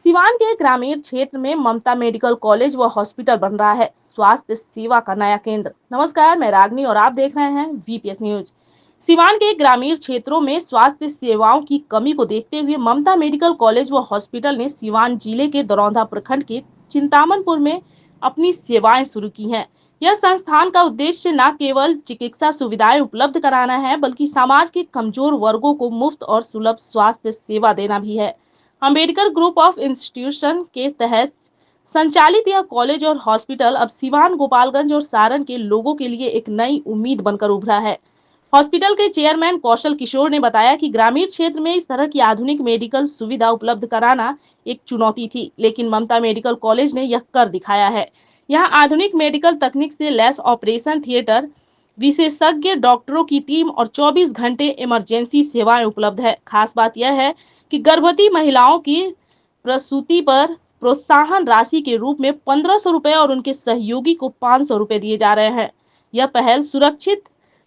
सिवान के ग्रामीण क्षेत्र में ममता मेडिकल कॉलेज व हॉस्पिटल बन रहा है स्वास्थ्य सेवा का नया केंद्र। नमस्कार, मैं रागनी और आप देख रहे हैं वीपीएस न्यूज। सिवान के ग्रामीण क्षेत्रों में स्वास्थ्य सेवाओं की कमी को देखते हुए ममता मेडिकल कॉलेज व हॉस्पिटल ने सिवान जिले के दरौंधा प्रखंड के चिंतामनपुर में अपनी सेवाएं शुरू की हैं। यह संस्थान का उद्देश्य न केवल चिकित्सा सुविधाएं उपलब्ध कराना है, बल्कि समाज के कमजोर वर्गों को मुफ्त और सुलभ स्वास्थ्य सेवा देना भी है। अम्बेडकर ग्रुप ऑफ इंस्टीट्यूशन के तहत संचालित यह कॉलेज और हॉस्पिटल अब सिवान, गोपालगंज और सारण के लोगों के लिए एक नई उम्मीद बनकर उभरा है। हॉस्पिटल के चेयरमैन कौशल किशोर ने बताया कि ग्रामीण क्षेत्र में इस तरह की आधुनिक मेडिकल सुविधा उपलब्ध कराना एक चुनौती थी, लेकिन ममता मेडिकल कॉलेज ने यह कर दिखाया है। यहाँ आधुनिक मेडिकल तकनीक से लैस ऑपरेशन थिएटर, विशेषज्ञ डॉक्टरों की टीम और 24 घंटे इमरजेंसी सेवाएं उपलब्ध है। खास बात यह है कि गर्भवती महिलाओं की प्रसूति पर प्रोत्साहन राशि के रूप में 1500 रुपए और उनके सहयोगी को 500 रुपए दिए जा रहे हैं। यह पहल सुरक्षित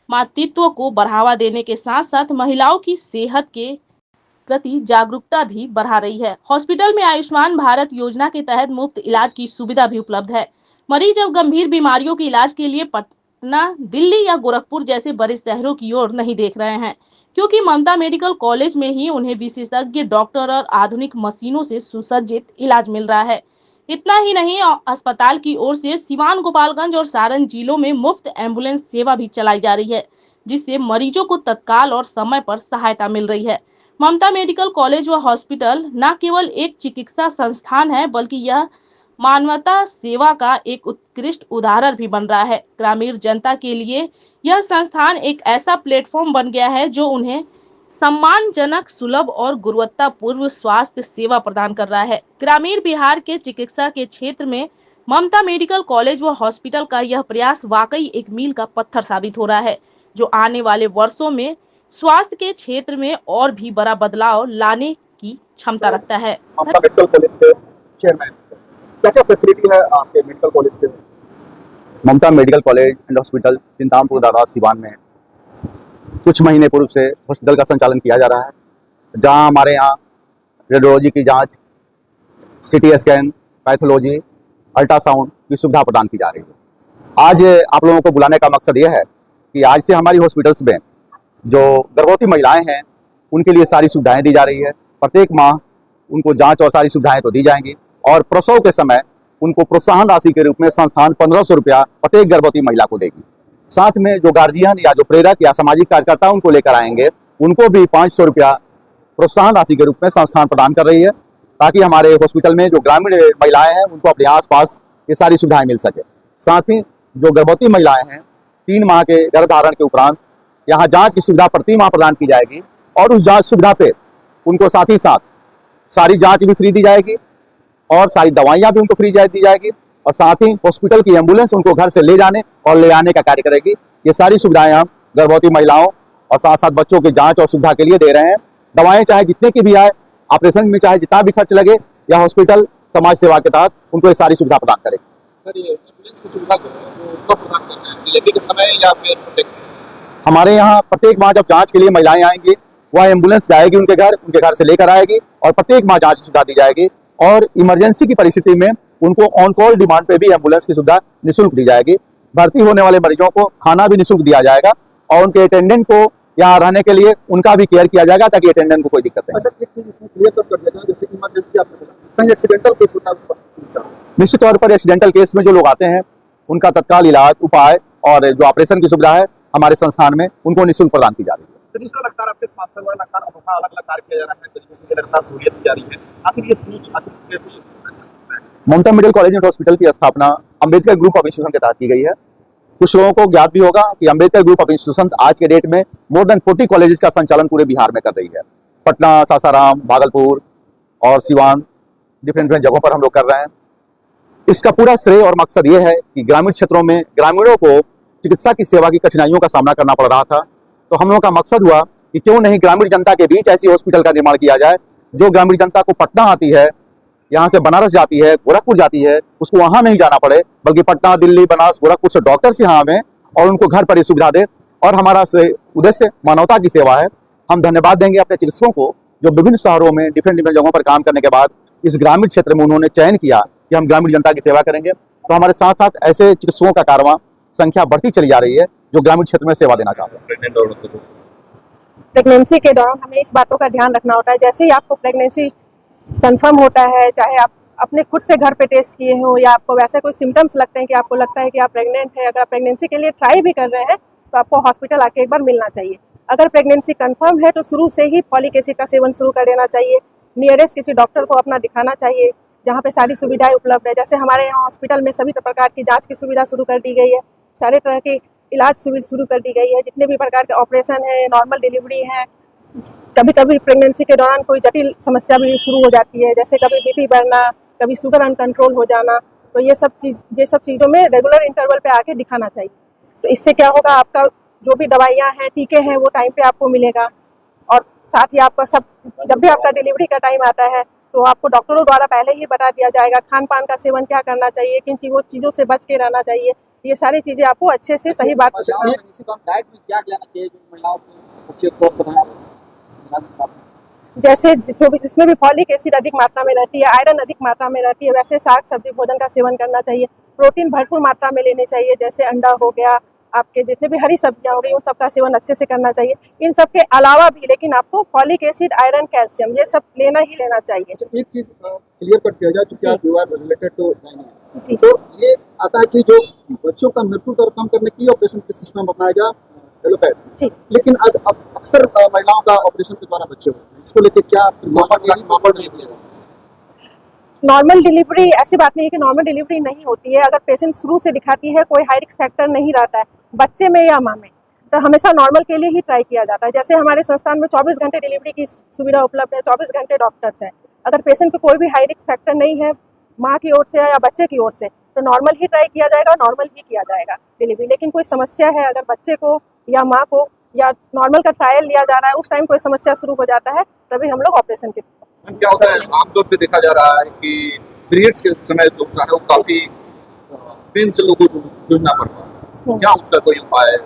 मातृत्व को बढ़ावा देने के साथ साथ महिलाओं की सेहत के प्रति जागरूकता भी बढ़ा रही है। हॉस्पिटल में आयुष्मान भारत योजना के तहत मुफ्त इलाज की सुविधा भी उपलब्ध है। मरीज अब गंभीर बीमारियों के इलाज के लिए पटना, दिल्ली या गोरखपुर जैसे बड़े शहरों की ओर नहीं देख रहे हैं, क्योंकि ममता मेडिकल कॉलेज में ही उन्हें विशेषज्ञ डॉक्टर और आधुनिक मशीनों से सुसज्जित इलाज मिल रहा है। इतना ही नहीं, अस्पताल की ओर से सिवान, गोपालगंज और सारण जिलों में मुफ्त एम्बुलेंस सेवा भी चलाई जा रही है, जिससे मरीजों को तत्काल और समय पर सहायता मिल रही है। ममता मेडिकल कॉलेज व हॉस्पिटल न केवल एक चिकित्सा संस्थान है, बल्कि यह मानवता सेवा का एक उत्कृष्ट उदाहरण भी बन रहा है। ग्रामीण जनता के लिए यह संस्थान एक ऐसा प्लेटफॉर्म बन गया है जो उन्हें सम्मानजनक, सुलभ और गुणवत्तापूर्ण स्वास्थ्य सेवा प्रदान कर रहा है। ग्रामीण बिहार के चिकित्सा के क्षेत्र में ममता मेडिकल कॉलेज व हॉस्पिटल का यह प्रयास वाकई एक मील का पत्थर साबित हो रहा है, जो आने वाले वर्षों में स्वास्थ्य के क्षेत्र में और भी बड़ा बदलाव लाने की क्षमता रखता है। ममता मेडिकल कॉलेज के चेयरमैन, क्या क्या फैसिलिटी है आपके मेडिकल कॉलेज के? ममता मेडिकल कॉलेज एंड हॉस्पिटल चिंतामपुर दादा सिवान में कुछ महीने पूर्व से हॉस्पिटल का संचालन किया जा रहा है, जहां हमारे यहाँ रेडियोलॉजी की जांच, सीटी स्कैन, पैथोलॉजी, अल्ट्रासाउंड की सुविधा प्रदान की जा रही है। आज आप लोगों को बुलाने का मकसद यह है कि आज से हमारी हॉस्पिटल्स में जो गर्भवती महिलाएं हैं उनके लिए सारी सुविधाएं दी जा रही है। प्रत्येक माह उनको जांच और सारी सुविधाएं तो दी जाएंगी, और प्रसव के समय उनको प्रोत्साहन राशि के रूप में संस्थान 1500 रुपया प्रत्येक गर्भवती महिला को देगी। साथ में जो गार्जियन या जो प्रेरक या सामाजिक कार्यकर्ता उनको लेकर आएंगे, उनको भी 500 रुपया प्रोत्साहन राशि के रूप में संस्थान प्रदान कर रही है, ताकि हमारे हॉस्पिटल में जो ग्रामीण महिलाएं हैं उनको अपने आसपास ये सारी सुविधाएं मिल सके। साथ ही जो गर्भवती महिलाएं हैं 3 माह के गर्भधारण के उपरांत यहाँ जांच की सुविधा प्रति माह प्रदान की जाएगी, और उस जांच सुविधा पे उनको साथ ही साथ सारी जांच भी फ्री दी जाएगी और सारी दवाइयाँ भी उनको फ्री दी जाएगी, और साथ ही हॉस्पिटल की एम्बुलेंस उनको घर से ले जाने और ले आने का कार्य करेगी। ये सारी सुविधाएं हम गर्भवती महिलाओं और साथ साथ बच्चों की जांच और सुविधा के लिए दे रहे हैं। दवाएं चाहे जितने की भी आए, ऑपरेशन में चाहे जितना भी खर्च लगे, या हॉस्पिटल समाज सेवा के तहत उनको ये सारी सुविधा प्रदान करेगी। सर, ये एम्बुलेंस की सुविधा कब प्रदान करना है? डिलीवरी के समय या फिर? हमारे यहाँ प्रत्येक माह जब जांच के लिए महिलाएं आएंगी, वह एम्बुलेंस जाएगी उनके घर से लेकर आएगी, और प्रत्येक माह जांच की सुविधा दी जाएगी। और इमरजेंसी की परिस्थिति में उनको ऑन कॉल डिमांड पे भी एम्बुलेंस की सुविधा निःशुल्क दी जाएगी। भर्ती होने वाले मरीजों को खाना भी निःशुल्क दिया जाएगा, और उनके अटेंडेंट को यहाँ रहने के लिए उनका भी केयर किया जाएगा, ताकि अटेंडेंट को कोई दिक्कत नहीं। अच्छा, एक चीज इसमें क्लियर कर दिया जाए, जैसे इमरजेंसी आपने बोला, कहीं एक्सीडेंटल केस होता है, निश्चित तौर पर एक्सीडेंटल केस में जो लोग आते हैं उनका तत्काल इलाज, उपाय और जो ऑपरेशन की सुविधा है हमारे संस्थान में उनको निःशुल्क प्रदान की जा रही है। तो जिस तरह लगातार आपके स्वास्थ्य में लगातार अलग अलग कार्य किया जा रहा है, तरीकों की लगातार सहूलियत दी जा रही है, आखिर ये सोच कैसे? ममता मेडिकल कॉलेज एंड हॉस्पिटल की स्थापना अम्बेडकर ग्रुप ऑफ इंस्टीट्यूशन के तहत की गई है। कुछ लोगों को ज्ञात भी होगा कि अम्बेडकर ग्रुप ऑफ इंस्टीट्यूशन आज के डेट में मोर देन 40 कॉलेजेस का संचालन पूरे बिहार में कर रही है। पटना, सासाराम, भागलपुर और सिवान, डिफरेंट जगहों पर हम लोग कर रहे हैं। इसका पूरा श्रेय और मकसद ये है कि ग्रामीण क्षेत्रों में ग्रामीणों को चिकित्सा की सेवा की कठिनाइयों का सामना करना पड़ रहा था, तो हम लोगों का मकसद हुआ कि क्यों नहीं ग्रामीण जनता के बीच ऐसी हॉस्पिटल का निर्माण किया जाए, जो ग्रामीण जनता को पटना आती है, यहाँ से बनारस जाती है, गोरखपुर जाती है, उसको वहाँ नहीं जाना पड़े, बल्कि पटना, दिल्ली, बनारस, गोरखपुर से डॉक्टर्स यहाँ आवे और उनको घर पर ही सुविधा दे। और हमारा उद्देश्य मानवता की सेवा है। हम धन्यवाद देंगे अपने चिकित्सकों को जो विभिन्न शहरों में डिफरेंट डिफरेंट जगहों पर काम करने के बाद इस ग्रामीण क्षेत्र में उन्होंने चयन किया कि हम ग्रामीण जनता की सेवा करेंगे। तो हमारे साथ साथ ऐसे चिकित्सकों का कारवां संख्या बढ़ती चली जा रही है जो ग्रामीण क्षेत्र में सेवा देना चाहते हैं। प्रेगनेंसी के दौरान हमें इस बातों का ध्यान रखना होता है, जैसे ही आपको प्रेगनेंसी कंफर्म होता है, चाहे आप अपने खुद से घर पे टेस्ट किए हो या आपको वैसे कोई सिम्टम्स लगते हैं कि आपको लगता है कि आप प्रेग्नेंट है, अगर आप प्रेगनेंसी के लिए ट्राई भी कर रहे हैं तो आपको हॉस्पिटल आके एक बार मिलना चाहिए। अगर प्रेगनेंसी कंफर्म है तो शुरू से ही फॉलिक एसिड का सेवन शुरू कर देना चाहिए। नियरेस्ट किसी डॉक्टर को अपना दिखाना चाहिए जहाँ पे सारी सुविधाएं उपलब्ध है। जैसे हमारे यहाँ हॉस्पिटल में सभी प्रकार की जाँच की सुविधा शुरू कर दी गई है, सारे तरह की इलाज शुरू कर दी गई है, जितने भी प्रकार के ऑपरेशन है, नॉर्मल डिलीवरी है। कभी कभी प्रेगनेंसी के दौरान कोई जटिल समस्या भी शुरू हो जाती है, जैसे कभी बीपी बढ़ना, कभी शुगर अनकंट्रोल हो जाना, तो ये सब चीज़ों में रेगुलर इंटरवल पे आके दिखाना चाहिए। तो इससे क्या होगा, आपका जो भी दवाइयाँ हैं, टीके हैं, वो टाइम पे आपको मिलेगा। और साथ ही आपका जब भी आपका डिलीवरी का टाइम आता है तो आपको डॉक्टरों द्वारा पहले ही बता दिया जाएगा खान पान का सेवन क्या करना चाहिए, किन चीज़ों से बच के रहना चाहिए। ये सारी चीज़ें आपको अच्छे से सही बात डाइट में क्या लेना चाहिए जो महिलाओं को अच्छे स्वस्थ रहें? जैसे जिसमें भी फॉलिक एसिड अधिक मात्रा में रहती है, आयरन अधिक मात्रा में रहती है, वैसे साग सब्जी भोजन का सेवन करना चाहिए। प्रोटीन भरपूर मात्रा में लेने चाहिए, जैसे अंडा हो गया, आपके जितने भी हरी सब्जियां हो गई, उन सब का सेवन अच्छे से करना चाहिए। इन सब के अलावा भी लेकिन आपको फॉलिक एसिड, आयरन, कैल्शियम ये सब लेना ही लेना चाहिए। एक चीज क्लियर कर दिया जाए, चूंकि आप विवाह रिलेटेड तो जी, तो ये आता है कि जो बच्चों का मृत्यु दर कम करने के लिए ऑपरेशन के सिस्टम अपनाया गया एलोपैथ, जी। लेकिन अब अक्सर महिलाओं का ऑपरेशन के द्वारा बच्चे होते हैं, इसको लेके क्या नॉर्मल डिलीवरी ऐसी बात नहीं है कि नॉर्मल डिलीवरी नहीं होती है। अगर पेशेंट शुरू से दिखाती है, कोई हाई रिस्क फैक्टर नहीं रहता है बच्चे में या माँ में, तो हमेशा नॉर्मल के लिए ही ट्राई किया जाता है। जैसे हमारे संस्थान में 24 घंटे डिलीवरी की सुविधा उपलब्ध है, 24 घंटे डॉक्टर्स हैं। अगर पेशेंट को कोई भी हाई रिस्क फैक्टर नहीं है माँ की ओर से या बच्चे की ओर से, तो नॉर्मल ही ट्राई किया जाएगा, नॉर्मल ही किया जाएगा डिलीवरी। लेकिन कोई समस्या है, अगर बच्चे को या माँ को या नॉर्मल का ट्रायल लिया जा रहा है, उस टाइम कोई समस्या शुरू हो जाता है, तभी हम लोग ऑपरेशन के क्या होता है आमतौर पे देखा जा रहा है कि पीरियड्स के समय जो है वो काफी पेन से लोगों को जूझना पड़ता है, क्या उसका कोई उपाय है?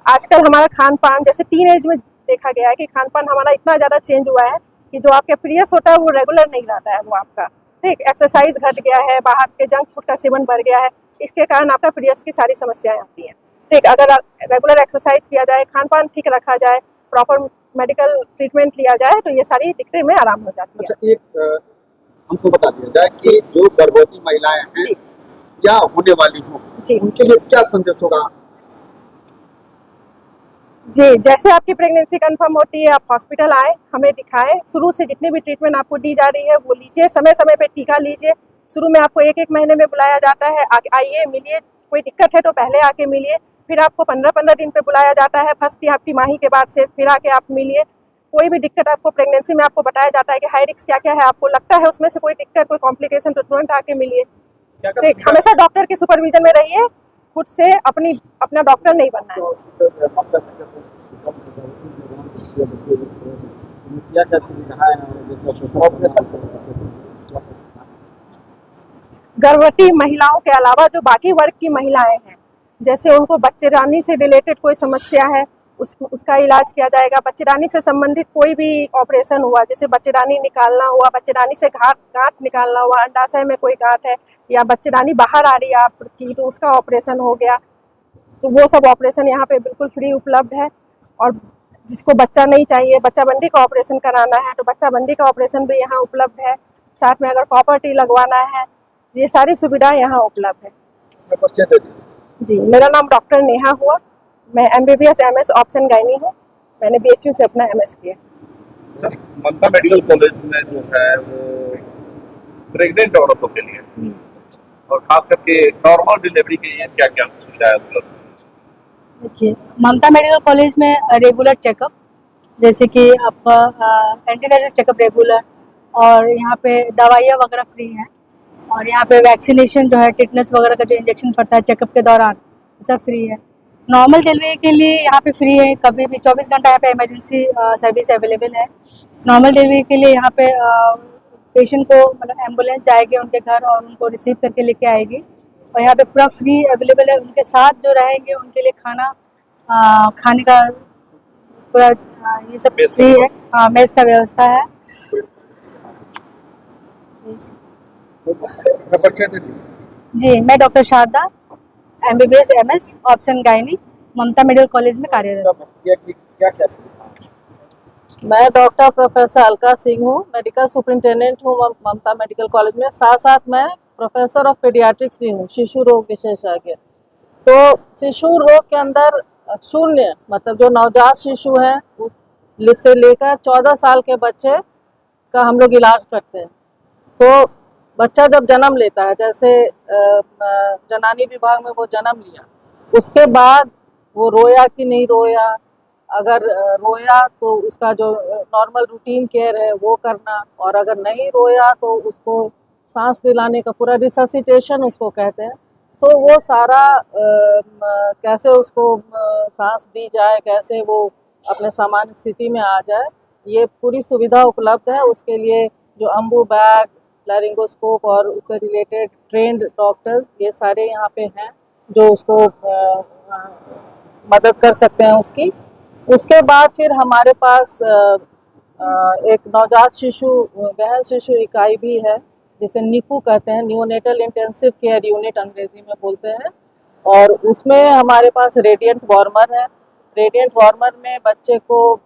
आजकल हमारा खान पान, जैसे टीन एज में देखा गया है कि खान पान हमारा इतना ज़्यादा चेंज हुआ है कि जो आपके पीरियड्स होता है वो रेगुलर नहीं रहता है, वो आपका ठीक एक्सरसाइज घट गया है, बाहर के जंक फूड का सेवन बढ़ गया है, इसके कारण आपका पीरियड्स की सारी समस्याएं आती हैं। ठीक, अगर रेगुलर एक्सरसाइज किया जाए, खान पान ठीक रखा जाए, प्रॉपर मेडिकल ट्रीटमेंट लिया जाए, तो ये सारी दिक्कतें में आराम हो जाती है। अच्छा, एक हमको बता दिया जाए कि जो गर्भवती महिलाएं हैं या होने वाली हो, उनके लिए क्या संदेश होगा? जी, जैसे आपकी प्रेगनेंसी कंफर्म होती है, आप हॉस्पिटल आए, हमें दिखाएं, शुरू से जितनी भी ट्रीटमेंट आपको दी जा रही है वो लीजिए, समय समय पे टीका लीजिए। शुरू में आपको एक महीने में बुलाया जाता है, आइए मिलिए, कोई दिक्कत है तो पहले आके मिलिए। फिर आपको 15-15 दिन पे बुलाया जाता है, फर्स्ट तिमाही के बाद से फिर आके आप मिलिए। कोई भी दिक्कत आपको प्रेगनेंसी में आपको बताया जाता है कि हाई रिस्क क्या क्या है, आपको लगता है उसमें से कोई दिक्कत, कोई कॉम्प्लिकेशन, तो तुरंत आके मिलिए। हमेशा डॉक्टर के सुपरविजन में रहिए, खुद से अपना डॉक्टर नहीं बनना है। गर्भवती महिलाओं के अलावा जो बाकी वर्ग की महिलाएं हैं, जैसे उनको बच्चेदानी से रिलेटेड कोई समस्या है, उसका इलाज किया जाएगा। बच्चेदानी से संबंधित कोई भी ऑपरेशन हुआ, जैसे बच्चेदानी निकालना हुआ, बच्चेदानी से गांठ निकालना हुआ, अंडाशय में कोई गांठ है या बच्चेदानी बाहर आ रही है आपकी, तो उसका ऑपरेशन हो गया, तो वो सब ऑपरेशन यहाँ पे बिल्कुल फ्री उपलब्ध है। और जिसको बच्चा नहीं चाहिए, बच्चाबंदी का ऑपरेशन कराना है, तो बच्चाबंदी का ऑपरेशन भी यहाँ उपलब्ध है। साथ में अगर कॉपर टी लगवाना है, ये सारी सुविधा यहाँ उपलब्ध है। जी, मेरा नाम डॉक्टर नेहा हुआ, मैं MBBS MS ऑप्शन गायनी हूँ, मैंने BHU से अपना MS किया। ममता मेडिकल कॉलेज में जो है वो प्रेग्नेंट औरतों के लिए और खास करके नॉर्मल डिलीवरी के लिए क्या क्या सुविधा है उपलब्ध? देखिए, ममता मेडिकल कॉलेज में रेगुलर चेकअप, जैसे कि आपका एंटीनेटल चेकअप रेगुलर, और यहाँ पे दवाइयाँ वगैरह फ्री हैं, और यहाँ पे वैक्सीनेशन जो है, टिटनेस वगैरह का जो इंजेक्शन पड़ता है चेकअप के दौरान, सब फ्री है। नॉर्मल डिलीवरी के लिए यहाँ पे फ्री है, कभी भी 24 घंटा यहाँ पे इमरजेंसी सर्विस अवेलेबल है। नॉर्मल डिलीवरी के लिए यहाँ पे पेशेंट को मतलब एम्बुलेंस जाएगी उनके घर और उनको रिसीव करके लेके आएगी, और यहाँ पे पूरा फ्री अवेलेबल है। उनके साथ जो रहेंगे उनके लिए खाना खाने का पूरा ये सब मेस फ्री है। हाँ, मेस का व्यवस्था है। जी, मैं डॉक्टर शारदा, MBBS MS ऑप्शन गायनी, ममता मेडिकल कॉलेज में कार्यरत हूँ। क्या क्या मैं डॉक्टर प्रोफेसर अलका सिंह हूँ, मेडिकल सुपरिंटेंडेंट हूँ ममता मेडिकल कॉलेज में। साथ साथ मैं प्रोफेसर ऑफ पीडियाट्रिक्स भी हूँ, शिशु रोग विशेषज्ञ। तो शिशु रोग के अंदर शून्य मतलब जो नवजात शिशु हैं उस से लेकर 14 साल के बच्चे का हम लोग इलाज करते हैं। तो बच्चा जब जन्म लेता है, जैसे जनानी विभाग में वो जन्म लिया, उसके बाद वो रोया कि नहीं रोया, अगर रोया तो उसका जो नॉर्मल रूटीन केयर है वो करना, और अगर नहीं रोया तो उसको सांस दिलाने का पूरा रिससिटेशन उसको कहते हैं। तो वो सारा कैसे उसको सांस दी जाए, कैसे वो अपने सामान्य स्थिति में आ जाए, ये पूरी सुविधा उपलब्ध है। उसके लिए जो अम्बू बैग, लैरिंगोस्कोप और उससे रिलेटेड ट्रेंड डॉक्टर्स ये सारे यहाँ पे हैं जो उसको मदद कर सकते हैं उसकी। उसके बाद फिर हमारे पास एक नवजात शिशु गहन शिशु इकाई भी है, जिसे निकू कहते हैं, न्यूनेटल इंटेंसिव केयर यूनिट अंग्रेजी में बोलते हैं। और उसमें हमारे पास रेडिएंट वार्मर है। रेडिएंट वार्मर में बच्चे को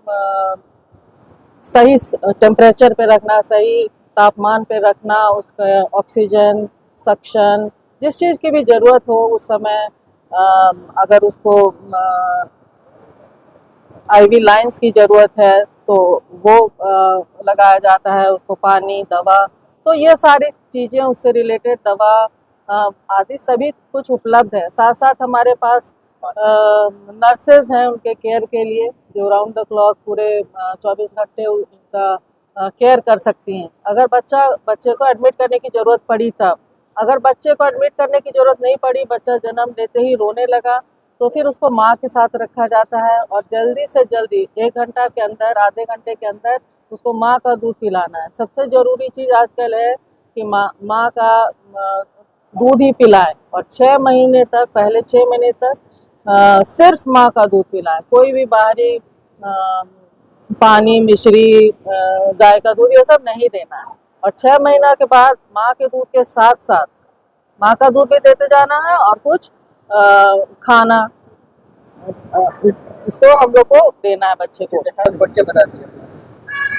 सही टेम्परेचर पे रखना, सही तापमान पे रखना, उसका ऑक्सीजन, सक्शन, जिस चीज़ की भी ज़रूरत हो उस समय, अगर उसको IV लाइंस की ज़रूरत है तो वो लगाया जाता है, उसको पानी, दवा, तो ये सारी चीज़ें उससे रिलेटेड दवा आदि सभी कुछ उपलब्ध है। साथ साथ हमारे पास नर्सेज हैं उनके केयर के लिए, जो राउंड द क्लॉक पूरे 24 घंटे उनका केयर कर सकती हैं। अगर बच्चे को एडमिट करने की ज़रूरत पड़ी तब, अगर बच्चे को एडमिट करने की ज़रूरत नहीं पड़ी, बच्चा जन्म लेते ही रोने लगा, तो फिर उसको माँ के साथ रखा जाता है और जल्दी से जल्दी 1 घंटा के अंदर, आधे घंटे के अंदर उसको माँ का दूध पिलाना है। सबसे ज़रूरी चीज़ आजकल है कि माँ का दूध ही पिलाएं, और 6 महीने तक, पहले 6 महीने तक सिर्फ माँ का दूध पिलाएं। कोई भी बाहरी पानी, मिश्री, गाय का दूध ये सब नहीं देना है। और 6 महीना के बाद माँ के दूध के साथ साथ माँ का दूध भी देते जाना है, और कुछ खाना इसको हम लोग को देना है बच्चे को। बच्चे बता दिए।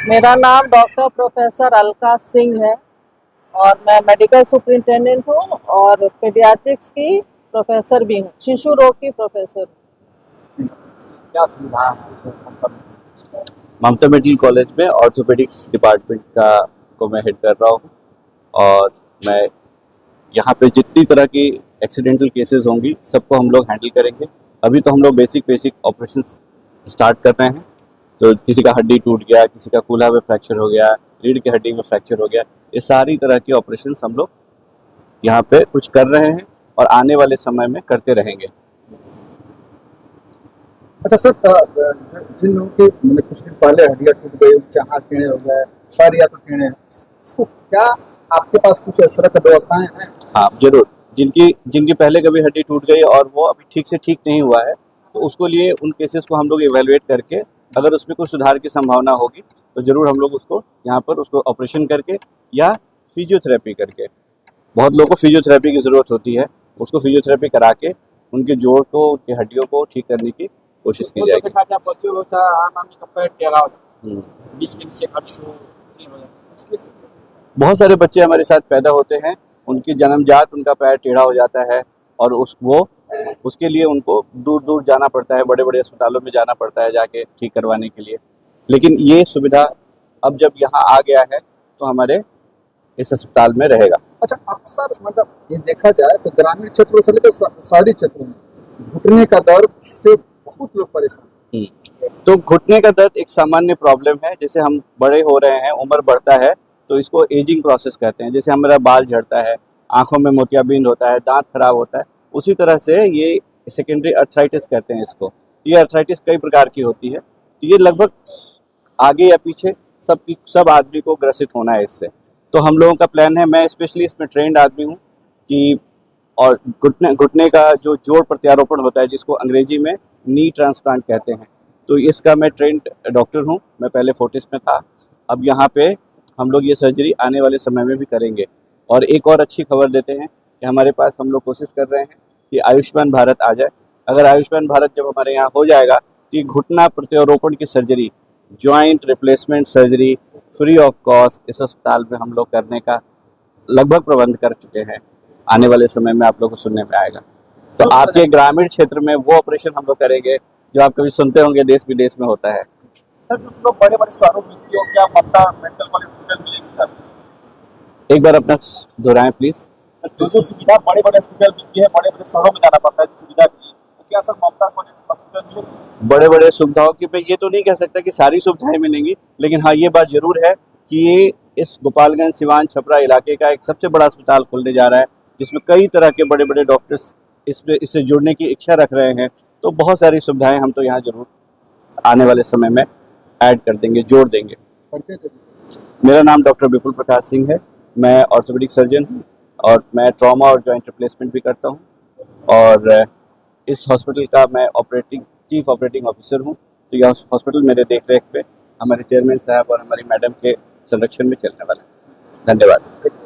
मेरा नाम डॉक्टर प्रोफेसर अलका सिंह है और मैं मेडिकल सुपरिंटेंडेंट हूँ और पीडियाट्रिक्स की प्रोफेसर भी हूँ, शिशु रोग की प्रोफेसर हूँ। क्या सुविधा है? ममता मेडिकल कॉलेज में ऑर्थोपेडिक्स डिपार्टमेंट को मैं हेड कर रहा हूँ, और मैं यहाँ पे जितनी तरह की एक्सीडेंटल केसेस होंगी सबको हम लोग हैंडल करेंगे। अभी तो हम लोग बेसिक ऑपरेशंस स्टार्ट कर रहे हैं। तो किसी का हड्डी टूट गया, किसी का कूल्हा में फ्रैक्चर हो गया, रीढ़ की हड्डी में फ्रैक्चर हो गया, ये सारी तरह की ऑपरेशंस हम लोग यहाँ पे कुछ कर रहे हैं और आने वाले समय में करते रहेंगे। अच्छा सर, जिन लोगों की मतलब कुछ दिन पहले हड्डियाँ टूट गई, उनके हाथ टेढ़े हो गए, पैर या तो टेढ़े, उसको क्या आपके पास कुछ इस तरह की व्यवस्थाएं हैं? हाँ जरूर, जिनकी पहले कभी हड्डी टूट गई और वो अभी ठीक से ठीक नहीं हुआ है, तो उसको लिए उन केसेस को हम लोग इवेलुएट करके अगर उसमें कुछ सुधार की संभावना होगी तो ज़रूर हम लोग उसको यहाँ पर उसको ऑपरेशन करके या फिजियोथेरेपी करके, बहुत लोगों को फिजियोथेरेपी की ज़रूरत होती है, उसको फिजियोथेरेपी करा के उनके जोड़ को, उनकी हड्डियों को ठीक करने की कोशिश की जाएगी। बहुत सारे बच्चे हमारे साथ पैदा होते हैं, उनकी जन्मजात उनका पैर टेढ़ा हो जाता है और उसके लिए उनको दूर दूर जाना पड़ता है, बड़े बड़े अस्पतालों में जाना पड़ता है जाके ठीक करवाने के लिए। लेकिन ये सुविधा अब जब यहाँ आ गया है तो हमारे इस अस्पताल में रहेगा। अच्छा, अक्सर मतलब ये देखा जाए तो ग्रामीण क्षेत्रों से लेकर शहरी क्षेत्रों में घुटने का दर्द से बहुत लोग परेशान। तो घुटने का दर्द एक सामान्य प्रॉब्लम है। जैसे हम बड़े हो रहे हैं, उम्र बढ़ता है, तो इसको एजिंग प्रोसेस कहते हैं। जैसे हमारा बाल झड़ता है, आंखों में मोतियाबिंद होता है, दांत खराब होता है, उसी तरह से ये सेकेंडरी अर्थराइटिस कहते हैं इसको। ये अर्थराइटिस कई प्रकार की होती है, तो ये लगभग आगे या पीछे सब आदमी को ग्रसित होना है इससे। तो हम लोगों का प्लान है, मैं स्पेशली इसमें ट्रेंड आदमी हूँ कि, और घुटने का जो जोड़ प्रत्यारोपण होता है जिसको अंग्रेजी में नी ट्रांसप्लांट कहते हैं, तो इसका मैं ट्रेंड डॉक्टर हूँ। मैं पहले फोर्टिस में था, अब यहाँ पे हम लोग ये सर्जरी आने वाले समय में भी करेंगे। और एक और अच्छी खबर देते हैं कि हमारे पास हम लोग कोशिश कर रहे हैं कि आयुष्मान भारत आ जाए। अगर आयुष्मान भारत जब हमारे यहाँ हो जाएगा तो ये घुटना प्रत्यारोपण की surgery, joint replacement surgery free of cost इस अस्पताल में हम लोग करने का लगभग प्रबंध कर चुके हैं। आने वाले समय में आप लोग को सुनने में आएगा। तो आपके ग्रामीण क्षेत्र में वो ऑपरेशन हम लोग करेंगे जो आप कभी सुनते होंगे देश विदेश में होता है। सर जो लोग बड़े बड़े शहरों में मिलती हो, क्या ममता मेडिकल कॉलेज हॉस्पिटल मिलेगी सर? एक बार अपना दोहराएं प्लीज। जो सुविधा बड़े बड़े हॉस्पिटल मिलती है, बड़े बड़े शहरों में जाना पड़ता है सुविधा के लिए, तो क्या सर ममता कॉलेज हॉस्पिटल मिलेगी? बड़े बड़े सुविधाओं की मैं ये तो नहीं कह सकता कि सारी सुविधाएं मिलेंगी, लेकिन हाँ ये बात जरूर है कि ये इस गोपालगंज, सिवान, छपरा इलाके का एक सबसे बड़ा अस्पताल खुलने जा रहा है, जिसमें कई तरह के बड़े बड़े डॉक्टर्स इससे जुड़ने की इच्छा रख रहे हैं। तो बहुत सारी सुविधाएं हम तो यहाँ जरूर आने वाले समय में ऐड कर देंगे, जोड़ देंगे। परिचय दे दीजिए। मेरा नाम डॉक्टर विपुल प्रकाश सिंह है। मैं ऑर्थोपेडिक सर्जन हूँ और मैं ट्रॉमा और जॉइंट रिप्लेसमेंट भी करता हूँ, और इस हॉस्पिटल का मैं चीफ ऑपरेटिंग ऑफिसर हूँ। तो यह हॉस्पिटल मेरे देख रेख पे हमारे चेयरमैन साहब और हमारी मैडम के संरक्षण में चलने वाला है। धन्यवाद।